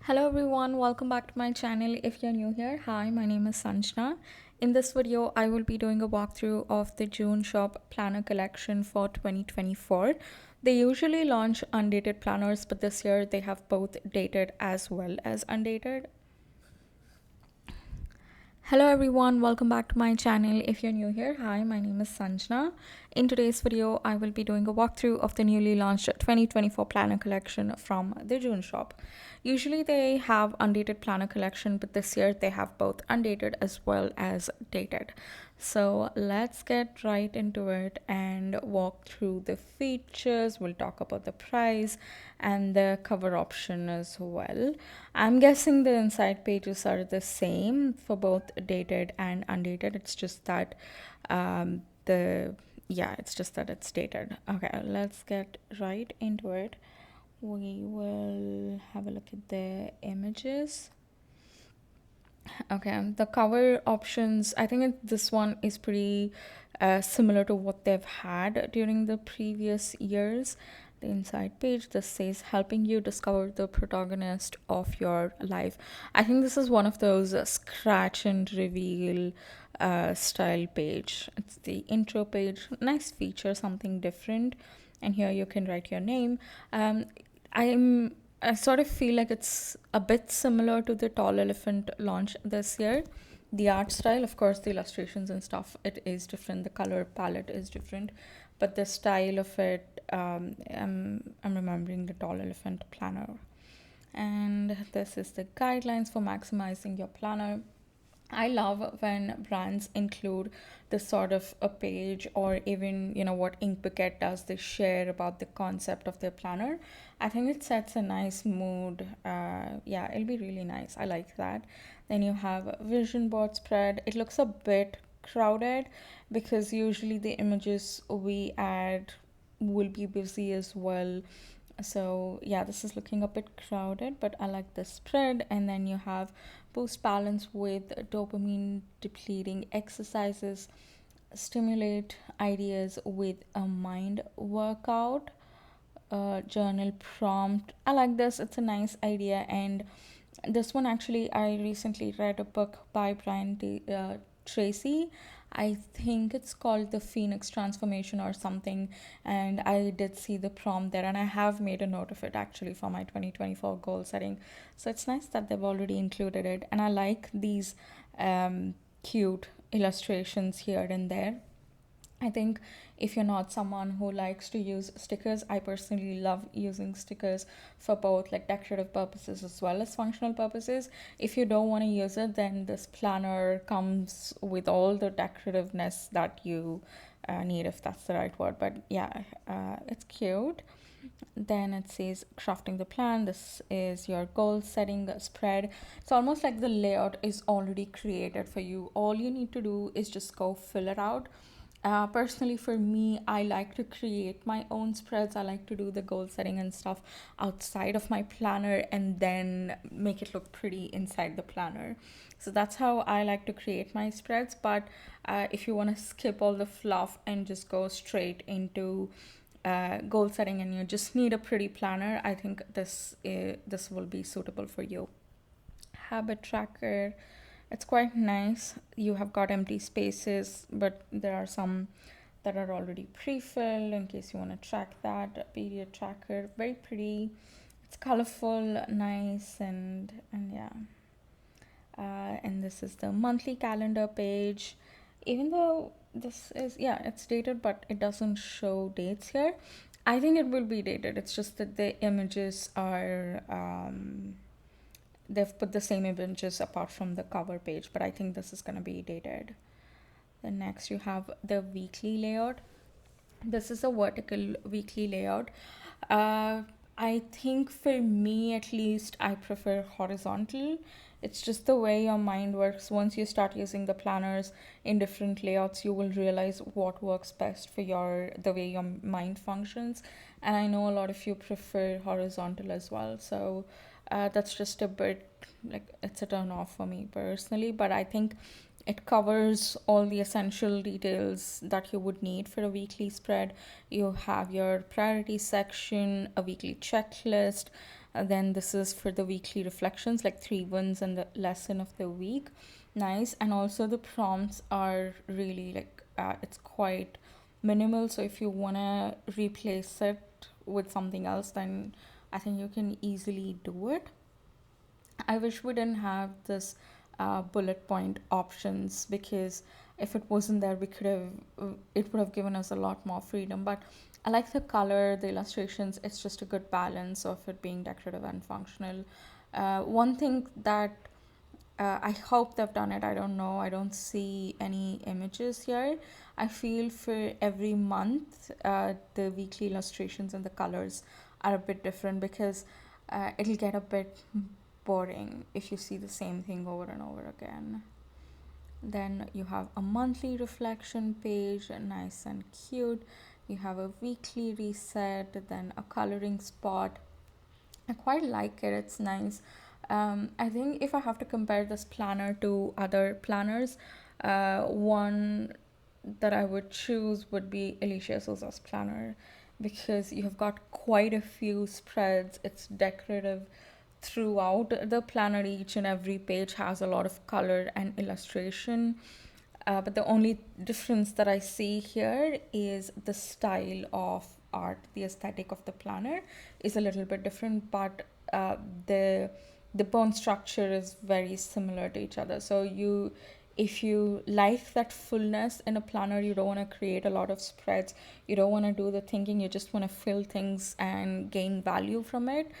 Hello everyone, welcome back to my channel. If you're new here, hi, my name is Sanjana. In this video, I will be doing a walkthrough of the June shop planner collection for 2024. They usually launch undated planners, but this year they have both dated as well as undated. Hello everyone, welcome back to my channel. If you're new here, hi, my name is Sanjana. In today's video, I will be doing a walkthrough of the newly launched 2024 planner collection from the June shop. Usually they have undated planner collection, but this year they have both undated as well as dated. So let's get right into it and walk through the features. We'll talk about the price and the cover option as well. I'm guessing the inside pages are the same for both dated and undated. It's just that it's just that it's dated. Okay, let's get right into it. We will have a look at the images. Okay, the cover options, I think this one is pretty similar to what they've had during the previous years. The inside page, this says helping you discover the protagonist of your life. I think this is one of those scratch and reveal style page. It's the intro page, nice feature, something different. And here you can write your name. I'm I sort of feel like it's a bit similar to the Tall Elephant launch this year. The art style, of course, the illustrations and stuff, it is different. The color palette is different, but the style of it, I'm remembering the Tall Elephant planner. And this is the guidelines for maximizing your planner. I love when brands include this sort of a page, or even, what Inkbucket does, they share about the concept of their planner. I think it sets a nice mood. Yeah, it'll be really nice. I like that. Then you have a vision board spread. It looks a bit crowded because usually the images we add will be busy as well. So yeah, this is looking a bit crowded, but I like the spread. And then you have boost balance with dopamine depleting exercises, stimulate ideas with a mind workout, journal prompt. I like this, it's a nice idea. And this one, actually, I recently read a book by Tracy. I think it's called The Phoenix Transformation or something. And I did see the prompt there, and I have made a note of it actually for my 2024 goal setting. So it's nice that they've already included it. And I like these cute illustrations here and there. I think if you're not someone who likes to use stickers, I personally love using stickers for both like decorative purposes as well as functional purposes. If you don't want to use it, then this planner comes with all the decorativeness that you need, if that's the right word. But yeah, it's cute. Then it says crafting the plan. This is your goal setting spread. It's almost like the layout is already created for you. All you need to do is just go fill it out. Personally, for me, I like to create my own spreads. I like to do the goal setting and stuff outside of my planner and then make it look pretty inside the planner. So that's how I like to create my spreads. But if you want to skip all the fluff and just go straight into goal setting, and you just need a pretty planner, I think this will be suitable for you. Habit tracker, it's quite nice. You have got empty spaces, but there are some that are already pre-filled in case you want to track that. Period tracker, very pretty. It's colorful, nice, and yeah. And this is the monthly calendar page. Even though this is, yeah, it's dated, but it doesn't show dates here. I think it will be dated. It's just that the images are they've put the same images apart from the cover page, but I think this is going to be dated. Then next you have the weekly layout. This is a vertical weekly layout. uh, I think for me at least, I prefer horizontal. It's just the way your mind works. Once you start using the planners in different layouts, you will realize what works best for the way your mind functions. And I know a lot of you prefer horizontal as well, so that's just a bit like, it's a turn off for me personally. But I think it covers all the essential details that you would need for a weekly spread. You have your priority section, a weekly checklist, Then this is for the weekly reflections, like 3 wins and the lesson of the week. Nice. And also the prompts are really like it's quite minimal. So if you wanna replace it with something else, then I think you can easily do it. I wish we didn't have this bullet point options, because if it wasn't there, we could have it would have given us a lot more freedom. But I like the color, the illustrations. It's just a good balance of it being decorative and functional. One thing that I hope they've done it. I don't know. I don't see any images here. I feel for every month, the weekly illustrations and the colors are a bit different, because it'll get a bit boring if you see the same thing over and over again. Then you have a monthly reflection page, nice and cute. You have a weekly reset, then a coloring spot. I quite like it, it's nice. I think if I have to compare this planner to other planners, one that I would choose would be Alicia Souza's planner, because you have got quite a few spreads. It's decorative throughout the planner. Each and every page has a lot of color and illustration. But the only difference that I see here is the style of art. The aesthetic of the planner is a little bit different, but the the bone structure is very similar to each other. So you, if you like that fullness in a planner, you don't want to create a lot of spreads, you don't want to do the thinking, you just want to fill things and gain value from it,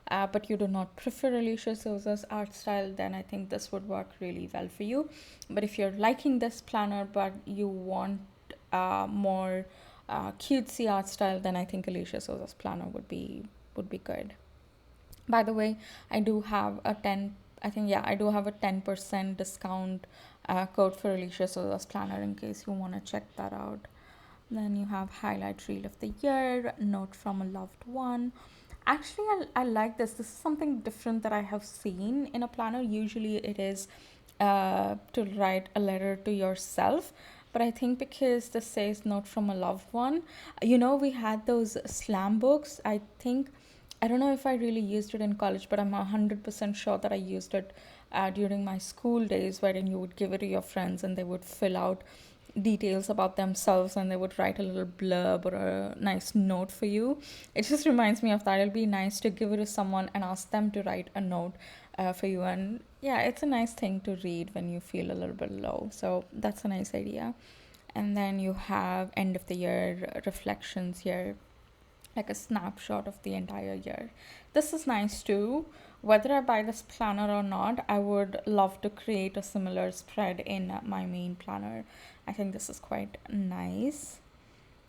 but you do not prefer Alicia Souza's art style, then I think this would work really well for you. But if you're liking this planner but you want more cutesy art style, then I think Alicia Souza's planner would be good. By the way, I do have a 10, I think, yeah, I do have a 10% discount code for Alicia Souza's planner in case you want to check that out. Then you have highlight reel of the year, note from a loved one. Actually, I like this. This is something different that I have seen in a planner. Usually it is to write a letter to yourself. But I think because this says note from a loved one, we had those slam books. I don't know if I really used it in college, but I'm 100% sure that I used it during my school days, wherein you would give it to your friends and they would fill out details about themselves and they would write a little blurb or a nice note for you. It just reminds me of that. It'll be nice to give it to someone and ask them to write a note for you. And yeah, it's a nice thing to read when you feel a little bit low. So that's a nice idea. And then you have end of the year reflections here, like a snapshot of the entire year. This is nice too. Whether I buy this planner or not, I would love to create a similar spread in my main planner. I think this is quite nice.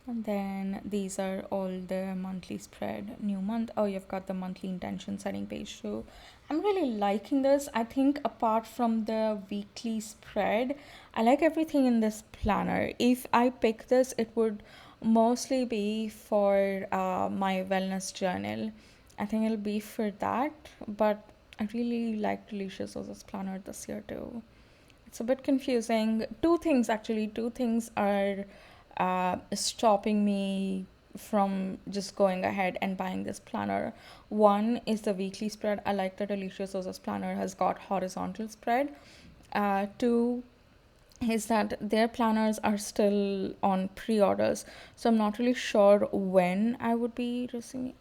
And then these are all the monthly spread. New month. Oh, you've got the monthly intention setting page too. I'm really liking this. I think apart from the weekly spread, I like everything in this planner. If I pick this, it would mostly be for my wellness journal. I think it'll be for that, but I really liked Alicia Souza's planner this year too. It's a bit confusing. Two things are stopping me from just going ahead and buying this planner. One is the weekly spread. I like that Alicia Souza's planner has got horizontal spread. Two is that their planners are still on pre-orders, so I'm not really sure when I would be receiving.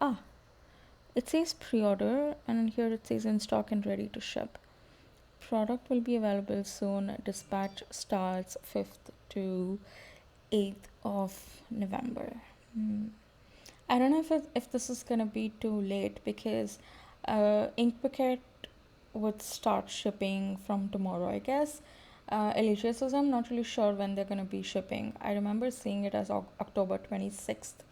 It says pre-order and here it says in stock and ready to ship. Product will be available soon. Dispatch starts 5th to 8th of November. I don't know if this is gonna be too late, because Inkbucket would start shipping from tomorrow, I guess. Alicia says I'm not really sure when they're gonna be shipping. I remember seeing it as October 26th.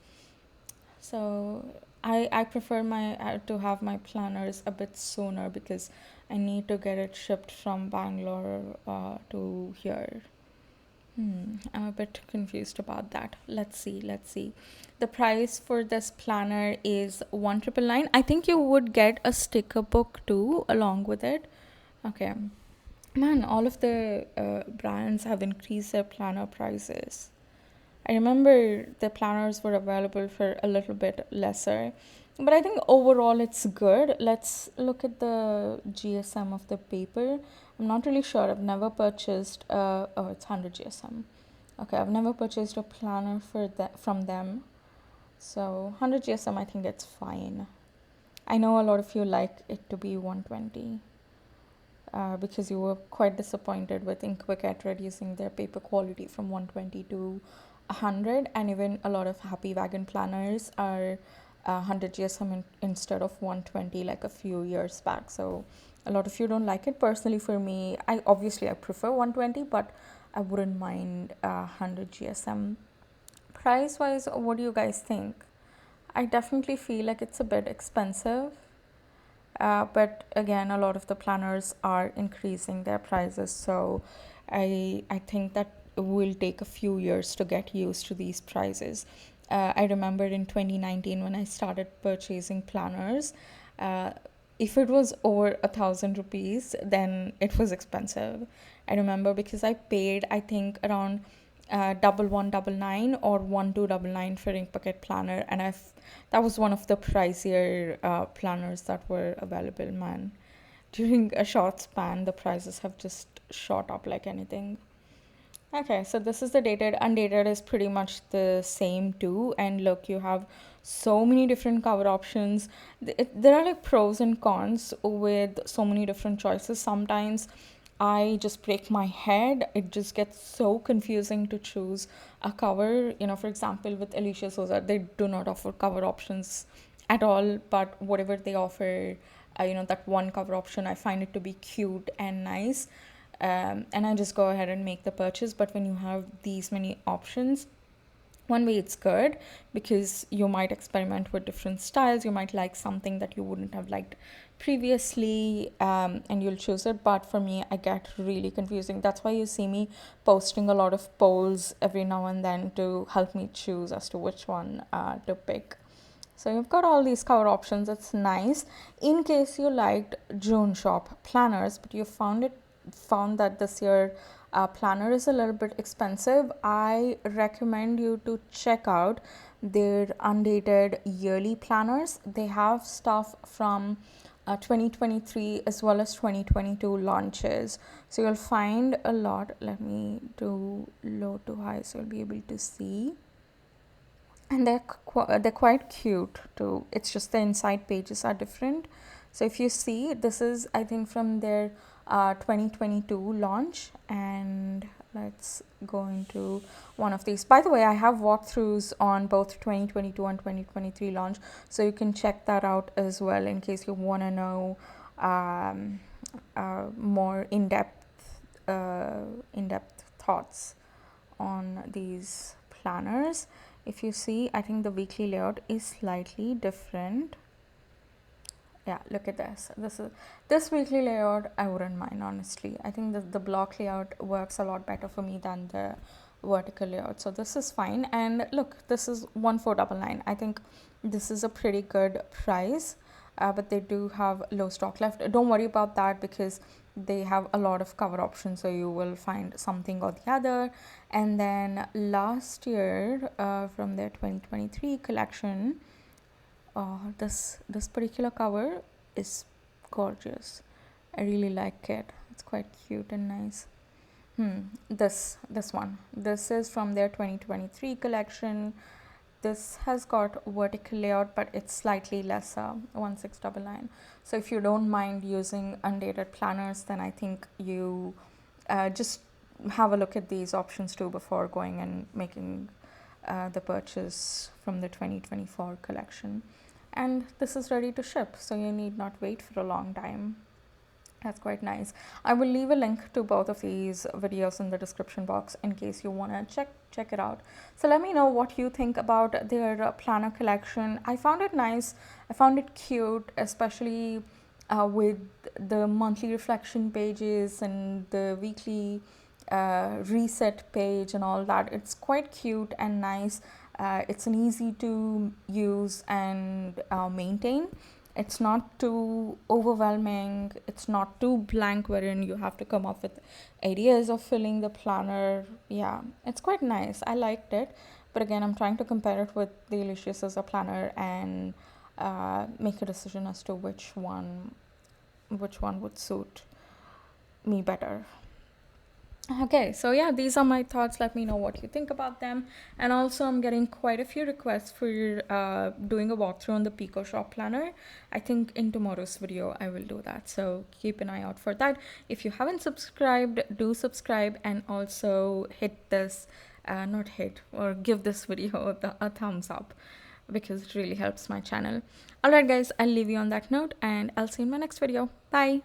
So I prefer my to have my planners a bit sooner, because I need to get it shipped from Bangalore to here. I'm a bit confused about that. Let's see. The price for this planner is 1999. I think you would get a sticker book too along with it. Okay. Man, all of the brands have increased their planner prices. I remember the planners were available for a little bit lesser. But I think overall it's good. Let's look at the GSM of the paper. I'm not really sure. I've never purchased. Oh, it's 100 GSM. Okay, I've never purchased a planner for that from them. So 100 GSM, I think that's fine. I know a lot of you like it to be 120. Because you were quite disappointed with Inkbucket reducing their paper quality from 120 to 100, and even a lot of Happy Wagon planners are 100 GSM instead of 120 like a few years back. So a lot of you don't like it. Personally, for me, I prefer 120, but I wouldn't mind 100 GSM. Price wise, what do you guys think? I definitely feel like it's a bit expensive. But again, a lot of the planners are increasing their prices, so I think that will take a few years to get used to these prices. I remember in 2019 when I started purchasing planners, uh, if it was over 1,000 rupees, then it was expensive. I remember because I paid, I think, around 1199 or 1299 for Inkbucket planner, and that was one of the pricier planners that were available, man. During a short span, the prices have just shot up like anything. Okay, so this is the dated. Undated is pretty much the same too. And look, you have so many different cover options. There are like pros and cons with so many different choices. Sometimes I just break my head. It just gets so confusing to choose a cover. For example, with Alicia Souza, they do not offer cover options at all, but whatever they offer, that one cover option, I find it to be cute and nice. And I just go ahead and make the purchase. But when you have these many options, one way it's good because you might experiment with different styles. You might like something that you wouldn't have liked previously, and you'll choose it. But for me, I get really confusing. That's why you see me posting a lot of polls every now and then to help me choose as to which one to pick. So you've got all these cover options. It's nice. In case you liked June shop planners, but you found that this year planner is a little bit expensive, I recommend you to check out their undated yearly planners. They have stuff from 2023 as well as 2022 launches. So you'll find a lot. Let me do low to high so you'll be able to see. And they're quite cute too. It's just the inside pages are different. So if you see, this is I think from their 2022 launch, and let's go into one of these. By the way, I have walkthroughs on both 2022 and 2023 launch, so you can check that out as well in case you want to know um, more in-depth thoughts on these planners. If you see, I think the weekly layout is slightly different. Yeah, look at this. This weekly layout I wouldn't mind, honestly. I think the block layout works a lot better for me than the vertical layout. So this is fine. And look, this is 1499. I think this is a pretty good price. But they do have low stock left. Don't worry about that because they have a lot of cover options, so you will find something or the other. And then last year, from their 2023 collection, this particular cover is gorgeous. I really like it. It's quite cute and nice. This one. This is from their 2023 collection. This has got vertical layout, but it's slightly lesser, 1699. So if you don't mind using undated planners, then I think you just have a look at these options too before going and making the purchase from the 2024 collection. And this is ready to ship, so you need not wait for a long time. That's quite nice. I will leave a link to both of these videos in the description box in case you want to check it out. So let me know what you think about their planner collection. I found it nice. I found it cute, especially with the monthly reflection pages and the weekly reset page and all that. It's quite cute and nice. It's an easy to use and maintain. It's not too overwhelming. It's not too blank wherein you have to come up with ideas of filling the planner. Yeah, it's quite nice. I liked it. But again, I'm trying to compare it with the Alicia Souza planner, and make a decision as to which one would suit me better. Okay, so yeah, these are my thoughts. Let me know what you think about them. And also, I'm getting quite a few requests for doing a walkthrough on the Pico Shop Planner. I think in tomorrow's video, I will do that. So keep an eye out for that. If you haven't subscribed, do subscribe and also hit this, not hit, or give this video a thumbs up because it really helps my channel. Alright, guys, I'll leave you on that note and I'll see you in my next video. Bye.